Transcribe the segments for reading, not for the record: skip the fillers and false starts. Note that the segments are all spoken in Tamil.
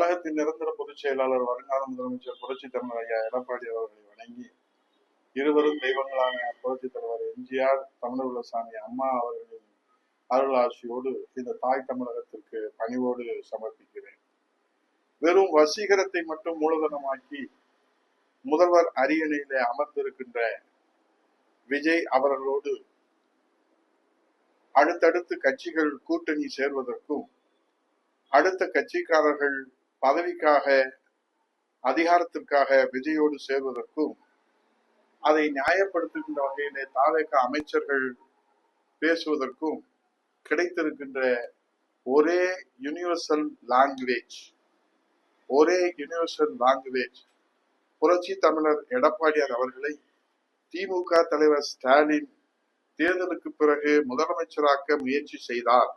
கழகத்தின் நிரந்தர பொதுச் செயலாளர் வருங்கால முதலமைச்சர் புரட்சித் தலைவர் ஐயா எடப்பாடி அவர்களை வணங்கி, இருவரும் தெய்வங்களான புரட்சித் தலைவர் எம்ஜிஆர், தமிழர்சாமி அம்மா அவர்களின் அருளாட்சியோடு இந்த தாய் தமிழகத்திற்கு பணிவோடு சமர்ப்பிக்கிறேன். வெறும் வசீகரத்தை மட்டும் மூலதனமாக்கி முதல்வர் அரியணையிலே அமர்ந்திருக்கின்ற விஜய் அவர்களோடு அடுத்தடுத்து கட்சிகள் கூட்டணி சேர்வதற்கும், அடுத்த கட்சிக்காரர்கள் பதவிக்காக அதிகாரத்திற்காக விஜயோடு சேர்வதற்கும், அதை நியாயப்படுத்துகின்ற வகையிலே தாவேக அமைச்சர்கள் பேசுவதற்கும் கிடைத்திருக்கின்ற ஒரே யூனிவர்சல் லாங்குவேஜ் புரட்சி தமிழர் எடப்பாடியார் அவர்களை திமுக தலைவர் ஸ்டாலின் தேர்தலுக்கு பிறகு முதலமைச்சராக்க முயற்சி செய்தார்.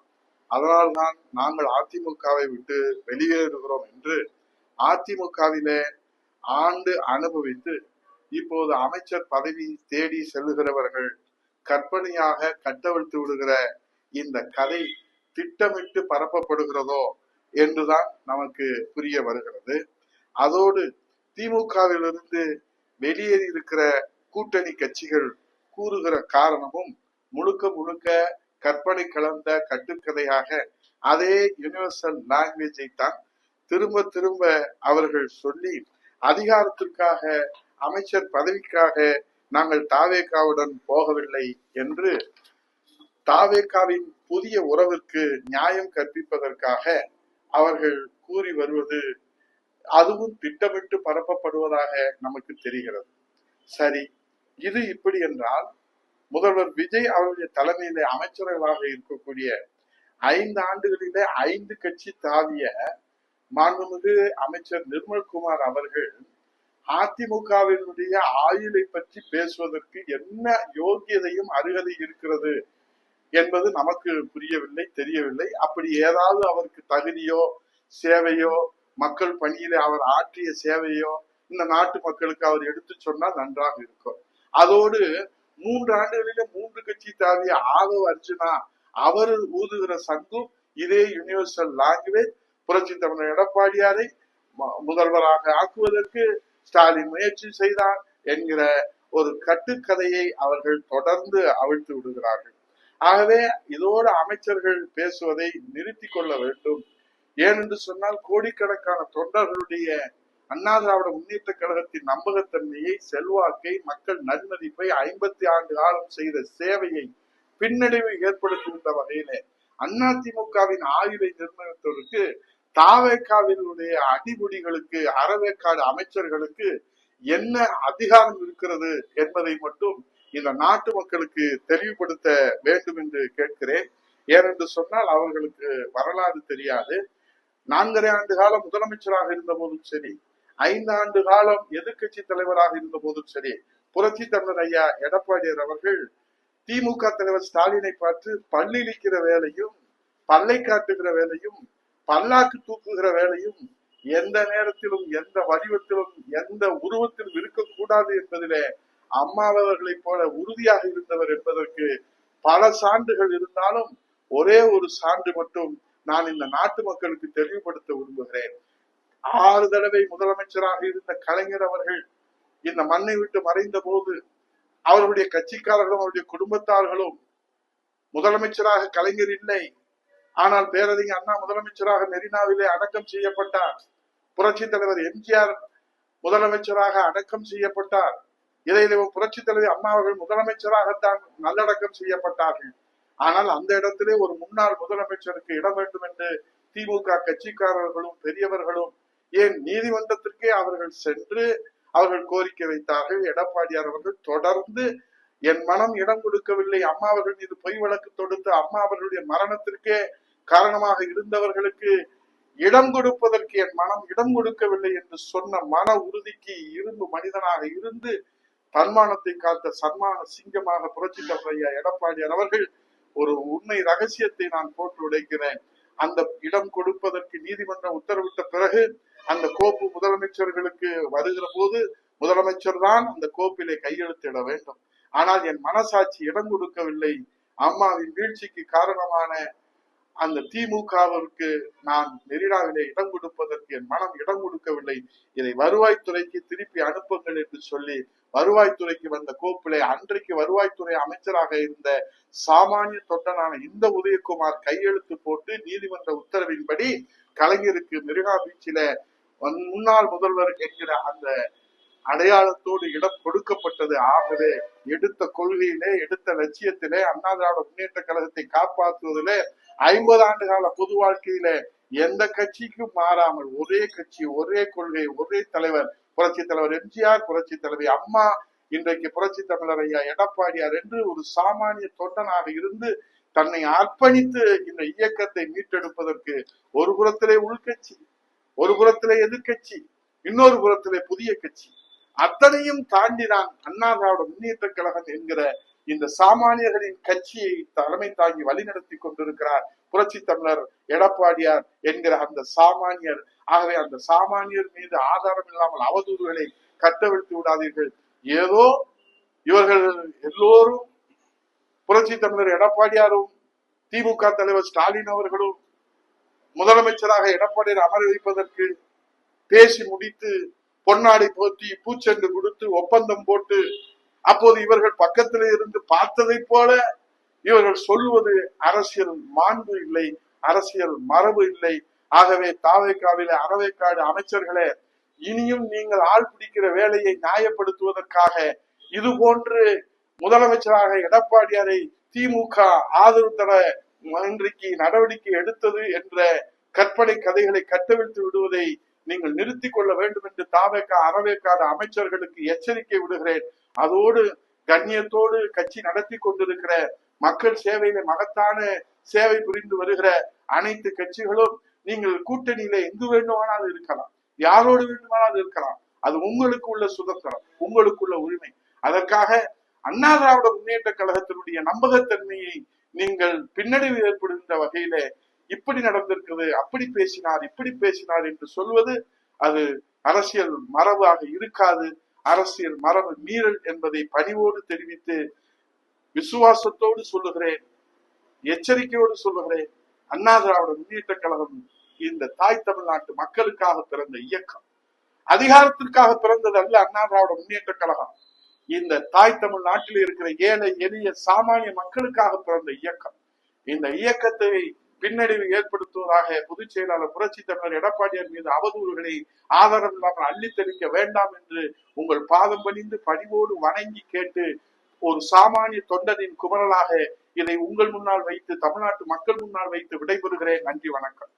அதனால்தான் நாங்கள் அதிமுகவை விட்டு வெளியேறுகிறோம் என்று அதிமுகவிலே ஆண்டு அனுபவித்து இப்போது அமைச்சர் பதவி தேடி செல்லுகிறவர்கள் கற்பனையாக கட்டவிழ்த்து விடுகிற இந்த கதை திட்டமிட்டு பரப்பப்படுகிறதோ என்றுதான் நமக்கு புரிய வருகிறது. அதோடு திமுகவிலிருந்து வெளியேறி இருக்கிற கூட்டணி கட்சிகள் கூறுகிற காரணமும் முழுக்க முழுக்க கற்பனை கலந்த கட்டுக்கதையாக அதே யூனிவர்சல் லாங்குவேஜை தான் திரும்ப திரும்ப அவர்கள் சொல்லி, அதிகாரத்திற்காக அமைச்சர் பதவிக்காக நாங்கள் தாவேகாவுடன் போகவில்லை என்று தாவேகாவின் புதிய உறவிற்கு நியாயம் கற்பிப்பதற்காக அவர்கள் கூறி வருவது, அதுவும் திட்டமிட்டு பரப்பப்படுவதாக நமக்கு தெரிகிறது. சரி, இது இப்படி என்றால் முதல்வர் விஜய் அவருடைய தலைமையிலே அமைச்சர்களாக இருக்கக்கூடிய 5 ஆண்டுகளிலே 5 கட்சி தாவிய மாண்புமிகு அமைச்சர் நிர்மல்குமார் அவர்கள் அதிமுகவினுடைய ஆயுளை பற்றி பேசுவதற்கு என்ன யோகியதையும் அருகதை இருக்கிறது என்பது நமக்கு புரியவில்லை, தெரியவில்லை. அப்படி ஏதாவது அவருக்கு தகுதியோ சேவையோ மக்கள் பணியிலே அவர் ஆற்றிய சேவையோ இந்த நாட்டு மக்களுக்கு அவர் எடுத்து சொன்னால் நன்றாக இருக்கும். அதோடு 3 ஆண்டுகளிலே 3 கட்சி தாவிய ஆதவ் அர்ஜுனா அவர் ஊதுகிற சங்கும் இதே யூனிவர்சல் லாங்குவேஜ் புரட்சி தமிழர் எடப்பாடியாரை முதல்வராக ஆக்குவதற்கு ஸ்டாலின் முயற்சி செய்தார் என்கிற ஒரு கட்டுக்கதையை அவர்கள் தொடர்ந்து அவிழ்த்து விடுகிறார்கள். ஆகவே இதோடு அமைச்சர்கள் பேசுவதை நிறுத்தி கொள்ள வேண்டும். ஏனென்று சொன்னால் கோடிக்கணக்கான தொண்டர்களுடைய அண்ணா திராவிட முன்னேற்ற கழகத்தின் நம்பகத்தன்மையை, செல்வாக்கை, மக்கள் நன்மதிப்பை, 50 ஆண்டு காலம் செய்த சேவையை பின்னடைவு ஏற்படுத்துகின்ற வகையிலே அதிமுகவின் ஆயுளை நிர்ணயிப்பதற்கு தாவேகாவினுடைய அடிமுடிகளுக்கு, அறவேக்காடு அமைச்சர்களுக்கு என்ன அதிகாரம் இருக்கிறது என்பதை மட்டும் இந்த நாட்டு மக்களுக்கு தெளிவுபடுத்த வேண்டும் என்று கேட்கிறேன். ஏனென்று சொன்னால் அவர்களுக்கு வரலாறு தெரியாது. 4.5 ஆண்டு காலம் முதலமைச்சராக இருந்த போதும் சரி, 5 ஆண்டு காலம் எதிர்கட்சி தலைவராக இருந்த போதும் சரி, புரட்சி தமிழர் ஐயா எடப்பாடியார் அவர்கள் திமுக தலைவர் ஸ்டாலினை பார்த்து பல்லிழிக்கிற வேலையும், பல்லை காட்டுகிற வேலையும், பல்லாக்கு தூக்குகிற வேலையும் எந்த நேரத்திலும், எந்த வடிவத்திலும், எந்த உருவத்திலும் இருக்கக்கூடாது என்பதிலே அம்மாவர்களைப் போல உறுதியாக இருந்தவர் என்பதற்கு பல சான்றுகள் இருந்தாலும் ஒரே ஒரு சான்று மட்டும் நான் இந்த நாட்டு மக்களுக்கு தெளிவுபடுத்த விரும்புகிறேன். 6 தடவை முதலமைச்சராக இருந்த கலைஞர் அவர்கள் இந்த மண்ணை விட்டு மறைந்த போது அவருடைய கட்சிக்காரர்களும் அவருடைய குடும்பத்தார்களும் முதலமைச்சராக கலைஞர் இல்லை, ஆனால் பேரறிஞர் அண்ணா முதலமைச்சராக மெரினாவிலே அடக்கம் செய்யப்பட்டார். புரட்சி தலைவர் எம்ஜிஆர் முதலமைச்சராக அடக்கம் செய்யப்பட்டார். இதில் புரட்சி தலைவர் அம்மா அவர்கள் முதலமைச்சராகத்தான் நல்லடக்கம் செய்யப்பட்டார்கள். ஆனால் அந்த இடத்திலே ஒரு முன்னாள் முதலமைச்சருக்கு இடம் வேண்டும் என்று திமுக கட்சிக்காரர்களும் பெரியவர்களும் ஏன் நீதிமன்றத்திற்கே அவர்கள் சென்று அவர்கள் கோரிக்கை வைத்தார்கள். எடப்பாடியார் அவர்கள் தொடர்ந்து என் மனம் இடம் கொடுக்கவில்லை, அம்மா அவர்கள் மீது பொய் வழக்கு தொடுத்து அம்மா அவர்களுடைய மரணத்திற்கே காரணமாக இருந்தவர்களுக்கு இடம் கொடுப்பதற்கு என் மனம் இடம் கொடுக்கவில்லை என்று சொன்ன மன உறுதிக்கு இரும்பு மனிதனாக இருந்து தன்மானத்தை காத்த சன்மான சிங்கமாக புரட்சி தலைவர் எடப்பாடியார் அவர்கள் ஒரு உண்மை ரகசியத்தை நான் போட்டு உடைக்கிறேன். அந்த இடம் கொடுப்பதற்கு நீதிமன்றம் உத்தரவிட்ட பிறகு அந்த கோப்பு முதலமைச்சர்களுக்கு வருகிற போது முதலமைச்சர் தான் அந்த கோப்பிலே கையெழுத்திட வேண்டும். ஆனால் என் மனசாட்சி இடம் கொடுக்கவில்லை. அம்மாவின் வீழ்ச்சிக்கு காரணமான அந்த திமுகவிற்கு நான் மெரினாவிலே இடம் கொடுப்பதற்கு என் மனம் இடம் கொடுக்கவில்லை, இதை வருவாய்த்துறைக்கு திருப்பி அனுப்புங்கள் என்று சொல்லி வருவாய்த்துறைக்கு வந்த கோப்பிலே அன்றைக்கு வருவாய்த்துறை அமைச்சராக இருந்த சாமானிய தொண்டனான இந்த உதயகுமார் கையெழுத்து போட்டு நீதிமன்ற உத்தரவின்படி கலைஞருக்கு மெரினா பீச்சில முன்னாள் முதல்வர் என்கிற அந்த அடையாளத்தோடு இடம் கொடுக்கப்பட்டது. ஆகவே எடுத்த கொள்கையிலே, எடுத்த லட்சியத்திலே, அண்ணா திராவிட முன்னேற்ற கழகத்தை காப்பாற்றுவதிலே 50 ஆண்டு கால பொது வாழ்க்கையில எந்த கட்சிக்கும் மாறாமல் ஒரே கட்சி, ஒரே கொள்கை, ஒரே தலைவர், புரட்சி தலைவர் எம்ஜிஆர், புரட்சி தலைவி அம்மா, இன்றைக்கு புரட்சி தமிழர் ஐயா எடப்பாடியார் என்று ஒரு சாமானிய தொண்டனாக இருந்து தன்னை அர்ப்பணித்து இந்த இயக்கத்தை மீட்டெடுப்பதற்கு ஒரு புறத்திலே உள்கட்சி, ஒரு புறத்திலே எதிர்கட்சி, இன்னொரு புறத்திலே புதிய கட்சி, அத்தனையும் தாண்டிதான் அண்ணா திராவிட முன்னேற்ற கழகம் என்கிற இந்த சாமானியர்களின் கட்சியை தலைமை தாங்கி வழிநடத்தி கொண்டிருக்கிறார் புரட்சி தமிழர் எடப்பாடியார் என்கிற அந்த சாமானியர். ஆகவே அந்த சாமானியர் மீது ஆதாரம் இல்லாமல் அவதூறுகளை கட்டவிழ்த்து விடாதீர்கள். ஏதோ இவர்கள் எல்லோரும் புரட்சி தமிழர் எடப்பாடியாரும் திமுக தலைவர் ஸ்டாலின் அவர்களும் முதலமைச்சராக எடப்பாடியார் அமர வைப்பதற்கு பேசி முடித்து பொன்னாடை போற்றி பூச்செண்டு கொடுத்து ஒப்பந்தம் போட்டு அப்போது இவர்கள் பக்கத்திலே இருந்து பார்த்ததை போல இவர்கள் சொல்வது அரசியல் மாண்பு இல்லை, அரசியல் மரபு இல்லை. ஆகவே தாவேக்காவில அறவேக்காடு அமைச்சர்களே, இனியும் நீங்கள் ஆள் பிடிக்கிற வேலையை நியாயப்படுத்துவதற்காக இது போன்று முதலமைச்சராக எடப்பாடியாரை திமுக ஆதரவு தர இன்றைக்கு நடவடிக்கை எடுத்தது என்ற கற்பனை கதைகளை கட்டவிழ்த்து விடுவதை நீங்கள் நிறுத்திக் கொள்ள வேண்டும் என்று தாவேக்கா அறவேக்காடு அமைச்சர்களுக்கு எச்சரிக்கை விடுகிறேன். அதோடு கண்ணியத்தோடு கட்சி நடத்தி கொண்டிருக்கிற மக்கள் சேவையில மகத்தான சேவை புரிந்து வருகிற அனைத்து கட்சிகளும் நீங்கள் கூட்டணியில எங்கு வேண்டுமானாலும் இருக்கலாம், யாரோடு வேண்டுமானாலும் இருக்கலாம். அது உங்களுக்கு உள்ள சுதந்திரம், உங்களுக்குள்ள உரிமை. அதற்காக அண்ணா திராவிட முன்னேற்ற கழகத்தினுடைய நம்பகத்தன்மையை நீங்கள் பின்னடைவு ஏற்படுகின்ற வகையில இப்படி நடந்திருக்கிறது, அப்படி பேசினார், இப்படி பேசினார் என்று சொல்வது அது அரசியல் மரபாக இருக்காது. அரசியல் மரபு மீறல் என்பதை பணிவோடு தெரிவித்து விசுவாசத்தோடு சொல்லுகிறேன், எச்சரிக்கையோடு சொல்லுகிறேன். அண்ணா திராவிட முன்னேற்ற கழகம் இந்த தாய் தமிழ்நாட்டு மக்களுக்காக பிறந்த இயக்கம், அதிகாரத்திற்காக பிறந்தது அல்ல. அண்ணா திராவிட முன்னேற்ற கழகம் இந்த தாய் தமிழ்நாட்டில் இருக்கிற ஏழை எளிய சாமானிய மக்களுக்காக பிறந்த இயக்கம். இந்த இயக்கத்தை பின்னடைவு ஏற்படுத்துவதாக பொதுச் செயலாளர் புரட்சி தமிழர் எடப்பாடியார் மீது அவதூறுகளை ஆதாரம் இல்லாமல் அள்ளித்தளிக்க வேண்டாம் என்று உங்கள் பாதம் பணிந்து பணிவோடு வணங்கி கேட்டு ஒரு சாமானிய தொண்டனின் குமரலாக இதை உங்கள் முன்னால் வைத்து தமிழ்நாட்டு மக்கள் முன்னால் வைத்து விடைபெறுகிறேன். நன்றி, வணக்கம்.